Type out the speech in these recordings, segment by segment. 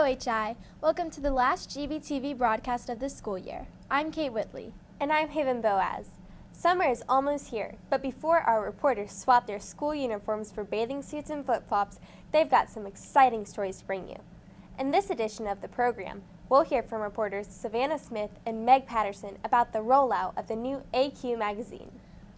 Hello, HI. Welcome to the last GBTV broadcast of the school year. I'm Kate Whitley. And I'm Haven Boaz. Summer is almost here, but before our reporters swap their school uniforms for bathing suits and flip-flops, they've got some exciting stories to bring you. In this edition of the program, we'll hear from reporters Savannah Smith and Meg Patterson about the rollout of the new AQ magazine.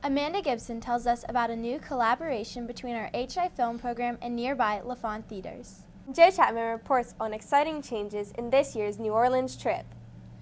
Amanda Gibson tells us about a new collaboration between our HI film program and nearby LaFont Theaters. Joe Chapman reports on exciting changes in this year's New Orleans trip.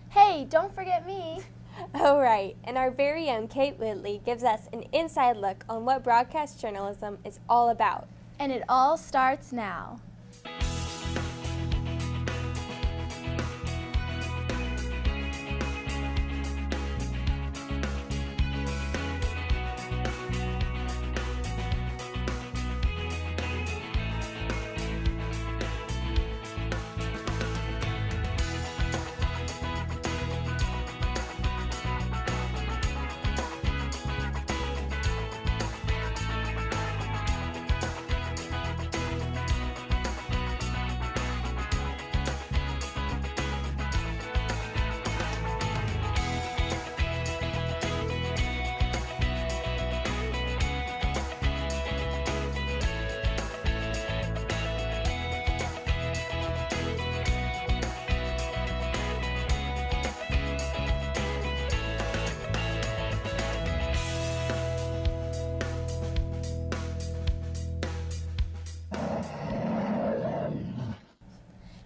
Hey, don't forget me! Oh right, and our very own Kate Whitley gives us an inside look on what broadcast journalism is all about. And it all starts now.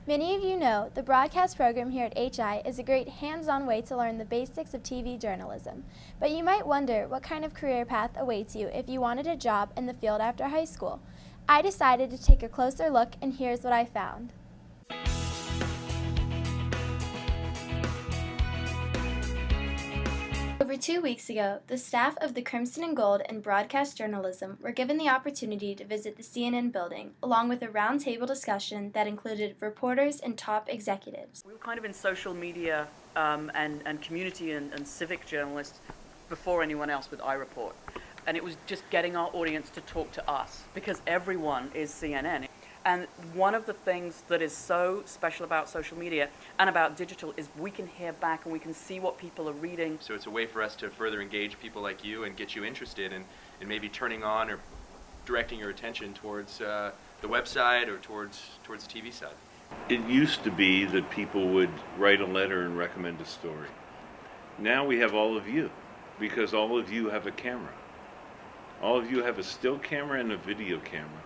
Many of you know the broadcast program here at HI is a great hands-on way to learn the basics of TV journalism. But you might wonder what kind of career path awaits you if you wanted a job in the field after high school. I decided to take a closer look, and here's what I found. Over 2 weeks ago, the staff of the Crimson and Gold and Broadcast Journalism were given the opportunity to visit the CNN building, along with a roundtable discussion that included reporters and top executives. We were kind of in social media and community and civic journalists before anyone else with iReport. And it was just getting our audience to talk to us, because everyone is CNN. And one of the things that is so special about social media and about digital is we can hear back and we can see what people are reading. So it's a way for us to further engage people like you and get you interested in maybe turning on or directing your attention towards the website or towards the TV side. It used to be that people would write a letter and recommend a story. Now we have all of you, because all of you have a camera. All of you have a still camera and a video camera.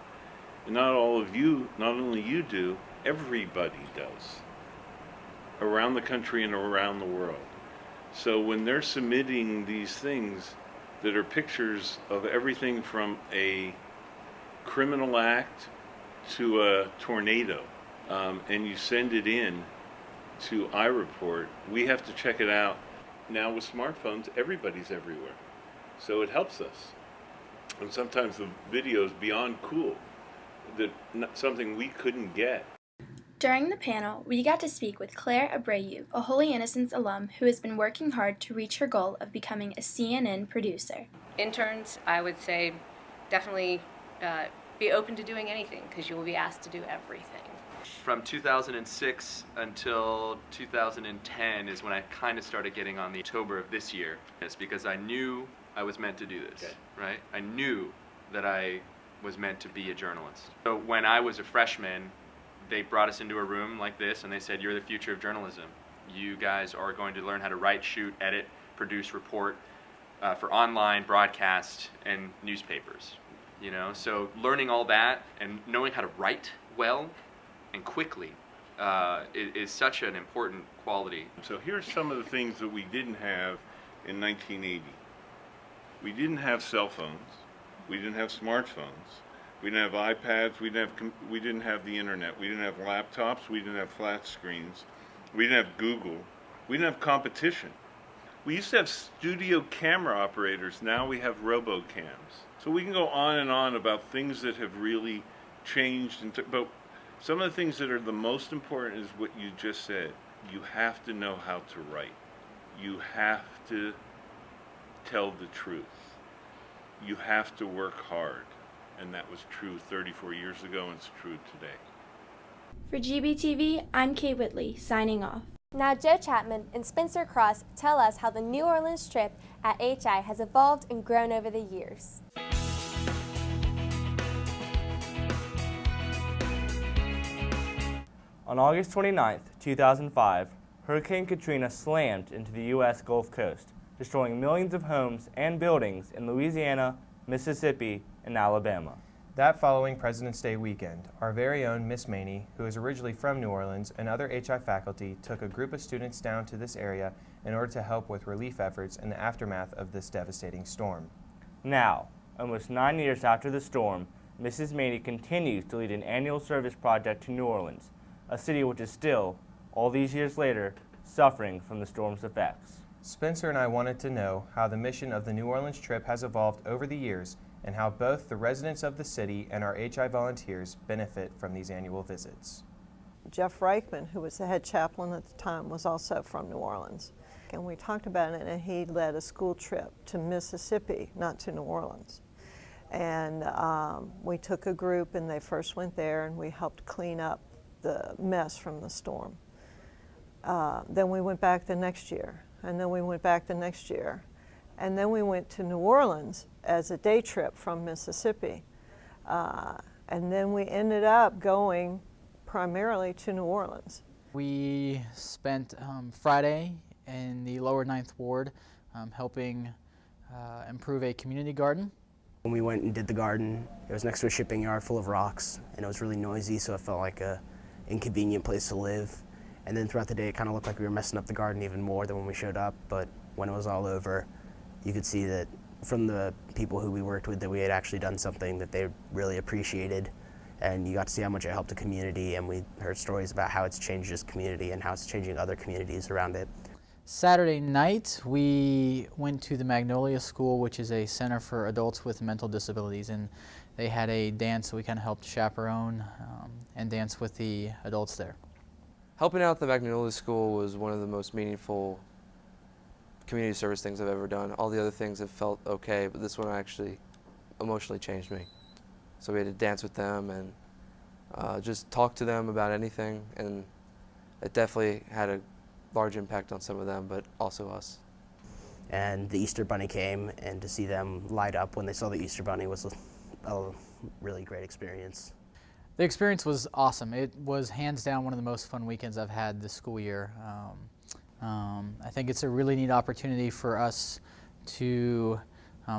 And not only you do, everybody does. Around the country and around the world. So when they're submitting these things that are pictures of everything from a criminal act to a tornado, and you send it in to iReport, we have to check it out. Now with smartphones, everybody's everywhere. So it helps us. And sometimes the video is beyond cool. Something we couldn't get. During the panel, we got to speak with Claire Abreu, a Holy Innocents alum who has been working hard to reach her goal of becoming a CNN producer. Interns, I would say, definitely be open to doing anything, because you will be asked to do everything. From 2006 until 2010 is when I kind of started getting on the October of this year. It's because I knew I was meant to do this, right? I knew that I was meant to be a journalist. So when I was a freshman, they brought us into a room like this and they said, you're the future of journalism. You guys are going to learn how to write, shoot, edit, produce, report for online broadcast and newspapers. You know, so learning all that and knowing how to write well and quickly is such an important quality. So here's some of the things that we didn't have in 1980. We didn't have cell phones. We didn't have smartphones. We didn't have iPads. We didn't have the internet. We didn't have laptops. We didn't have flat screens. We didn't have Google. We didn't have competition. We used to have studio camera operators. Now we have robocams. So we can go on and on about things that have really changed. But some of the things that are the most important is what you just said. You have to know how to write. You have to tell the truth. You have to work hard, and that was true 34 years ago, and it's true today. For GBTV, I'm Kay Whitley, signing off. Now Joe Chapman and Spencer Cross tell us how the New Orleans trip at HI has evolved and grown over the years. On August 29, 2005, Hurricane Katrina slammed into the U.S. Gulf Coast, destroying millions of homes and buildings in Louisiana, Mississippi, and Alabama. That following President's Day weekend, our very own Miss Maney, who is originally from New Orleans, and other HI faculty took a group of students down to this area in order to help with relief efforts in the aftermath of this devastating storm. Now, almost 9 years after the storm, Mrs. Maney continues to lead an annual service project to New Orleans, a city which is still, all these years later, suffering from the storm's effects. Spencer and I wanted to know how the mission of the New Orleans trip has evolved over the years and how both the residents of the city and our HI volunteers benefit from these annual visits. Jeff Reichman, who was the head chaplain at the time, was also from New Orleans. And we talked about it, and he led a school trip to Mississippi, not to New Orleans. And we took a group, and they first went there, and we helped clean up the mess from the storm. Then we went back the next year, and then we went back the next year. And then we went to New Orleans as a day trip from Mississippi. And then we ended up going primarily to New Orleans. We spent Friday in the lower 9th Ward helping improve a community garden. When we went and did the garden, it was next to a shipping yard full of rocks, and it was really noisy, so it felt like a inconvenient place to live. And then throughout the day, it kind of looked like we were messing up the garden even more than when we showed up, but when it was all over, you could see that from the people who we worked with that we had actually done something that they really appreciated, and you got to see how much it helped the community, and we heard stories about how it's changed this community and how it's changing other communities around it. Saturday night, we went to the Magnolia School, which is a center for adults with mental disabilities, and they had a dance, so we kind of helped chaperone and dance with the adults there. Helping out the Magnolia School was one of the most meaningful community service things I've ever done. All the other things have felt okay, but this one actually emotionally changed me. So we had to dance with them and just talk to them about anything, and it definitely had a large impact on some of them, but also us. And the Easter Bunny came, and to see them light up when they saw the Easter Bunny was a really great experience. The experience was awesome. It was hands down one of the most fun weekends I've had this school year. I think it's a really neat opportunity for us to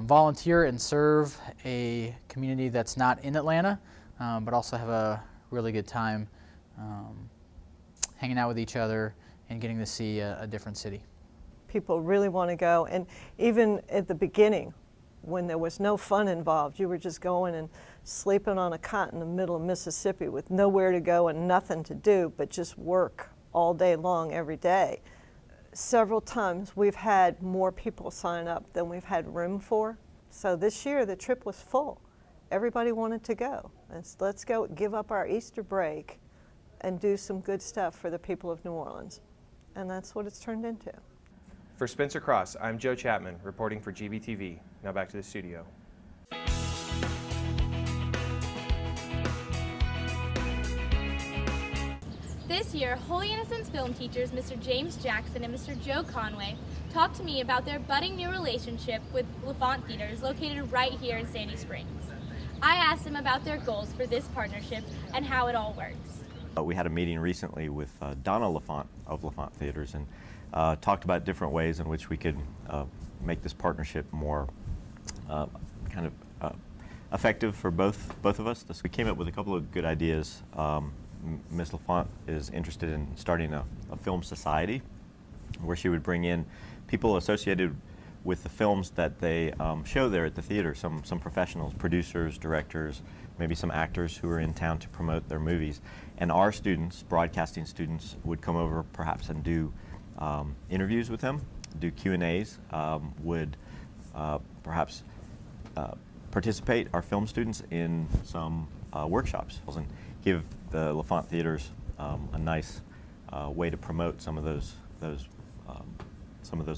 volunteer and serve a community that's not in Atlanta, but also have a really good time hanging out with each other and getting to see a different city. People really want to go, and even at the beginning, when there was no fun involved, you were just going and sleeping on a cot in the middle of Mississippi with nowhere to go and nothing to do but just work all day long every day. Several times we've had more people sign up than we've had room for. So this year the trip was full. Everybody wanted to go. Let's go give up our Easter break and do some good stuff for the people of New Orleans. And that's what it's turned into. For Spencer Cross, I'm Joe Chapman, reporting for GBTV. Now back to the studio. This year, Holy Innocents film teachers Mr. James Jackson and Mr. Joe Conway talked to me about their budding new relationship with LaFont Theaters located right here in Sandy Springs. I asked them about their goals for this partnership and how it all works. We had a meeting recently with Donna LaFont of LaFont Theaters and talked about different ways in which we could make this partnership more kind of effective for both of us. We came up with a couple of good ideas. Ms. LaFont is interested in starting a film society where she would bring in people associated with the films that they show there at the theater, some professionals, producers, directors, maybe some actors who are in town to promote their movies. And our students, broadcasting students, would come over perhaps and do interviews with them, do Q&As, would perhaps participate, our film students, in some workshops and give the LaFont Theaters a nice way to promote some of those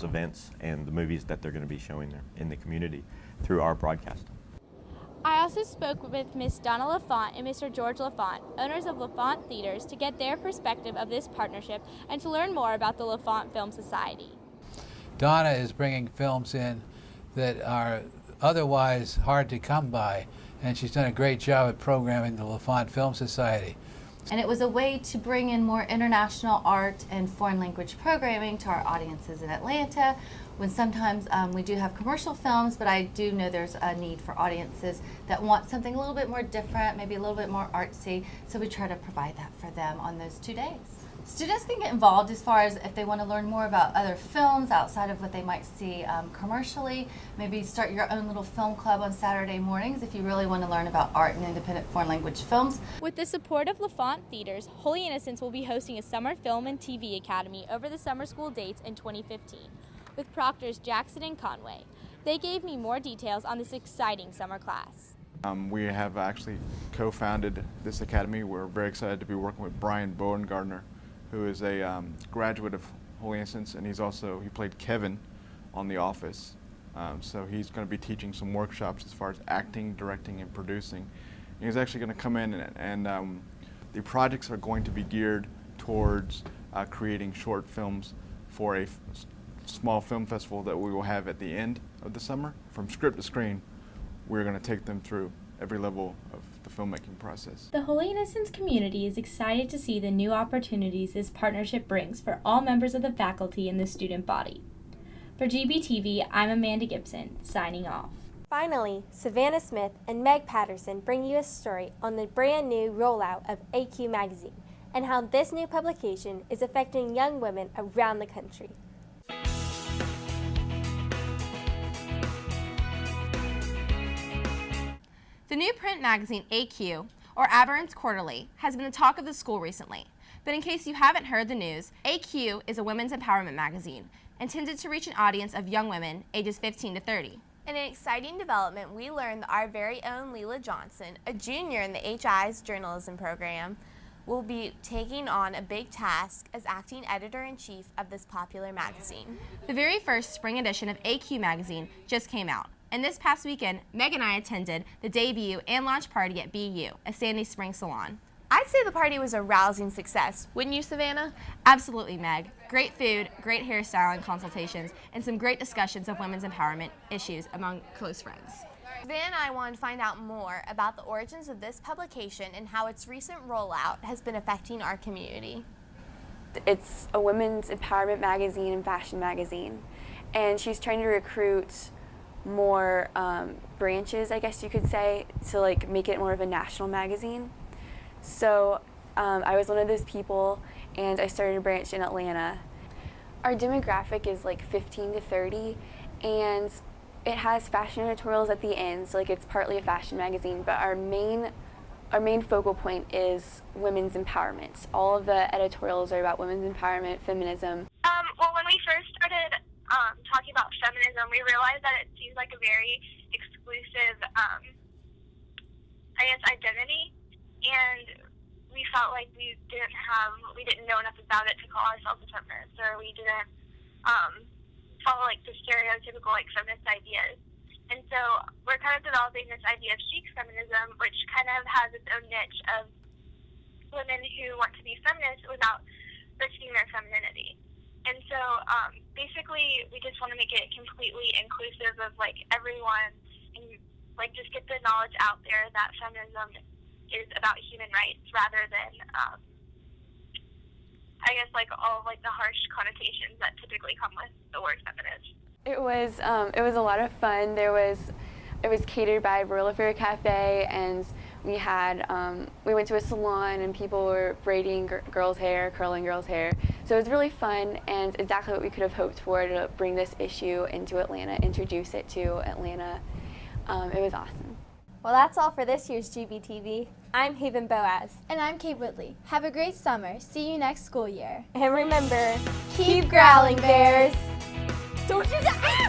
events and the movies that they're going to be showing there in the community through our broadcast. I also spoke with Miss Donna LaFont and Mr. George LaFont, owners of LaFont Theaters, to get their perspective of this partnership and to learn more about the LaFont Film Society. Donna is bringing films in that are otherwise hard to come by, and she's done a great job at programming the LaFont Film Society. And it was a way to bring in more international art and foreign language programming to our audiences in Atlanta, when sometimes we do have commercial films, but I do know there's a need for audiences that want something a little bit more different, maybe a little bit more artsy, so we try to provide that for them on those 2 days. Students can get involved as far as if they want to learn more about other films outside of what they might see commercially. Maybe start your own little film club on Saturday mornings if you really want to learn about art and independent foreign language films. With the support of LaFont Theaters, Holy Innocents will be hosting a summer film and TV academy over the summer school dates in 2015 with proctors Jackson and Conway. They gave me more details on this exciting summer class. We have actually co-founded this academy. We're very excited to be working with Brian Bowen-Gardner, who is a graduate of Holy Innocents, and he played Kevin on The Office. So he's going to be teaching some workshops as far as acting, directing, and producing. And he's actually going to come in and the projects are going to be geared towards creating short films for a small film festival that we will have at the end of the summer. From script to screen, we're going to take them through every level of the filmmaking process. The Holy Innocents community is excited to see the new opportunities this partnership brings for all members of the faculty and the student body. For GBTV, I'm Amanda Gibson, signing off. Finally, Savannah Smith and Meg Patterson bring you a story on the brand new rollout of AQ Magazine and how this new publication is affecting young women around the country. The new print magazine AQ, or Aberrant's Quarterly, has been the talk of the school recently. But in case you haven't heard the news, AQ is a women's empowerment magazine intended to reach an audience of young women ages 15 to 30. In an exciting development, we learned that our very own Leela Johnson, a junior in the HIES journalism program, will be taking on a big task as acting editor-in-chief of this popular magazine. The very first spring edition of AQ magazine just came out. And this past weekend, Meg and I attended the debut and launch party at BU, a Sandy Springs salon. I'd say the party was a rousing success, wouldn't you, Savannah? Absolutely, Meg. Great food, great hairstyling consultations, and some great discussions of women's empowerment issues among close friends. Savannah and I wanted to find out more about the origins of this publication and how its recent rollout has been affecting our community. It's a women's empowerment magazine and fashion magazine, and she's trying to recruit more branches, I guess you could say, to make it more of a national magazine. So I was one of those people, and I started a branch in Atlanta. Our demographic is 15 to 30, and it has fashion editorials at the end, so it's partly a fashion magazine, but our main focal point is women's empowerment. All of the editorials are about women's empowerment, feminism. Well, when we first started talking about feminism, we realized that it seems like a very exclusive, identity, and we felt like we didn't know enough about it to call ourselves a feminist, or we didn't follow the stereotypical feminist ideas. And so we're kind of developing this idea of chic feminism, which kind of has its own niche of women who want to be feminists without risking their femininity. And so basically we just want to make it completely inclusive of everyone, and just get the knowledge out there that feminism is about human rights rather than all the harsh connotations that typically come with the word feminist. It was a lot of fun. It was catered by Royal Affair Cafe, and we went to a salon and people were braiding girls' hair, curling girls' hair. So it was really fun and exactly what we could have hoped for to bring this issue into Atlanta, introduce it to Atlanta. It was awesome. Well, that's all for this year's GBTV. I'm Haven Boaz. And I'm Kate Woodley. Have a great summer. See you next school year. And remember, keep growling, bears. Don't do that!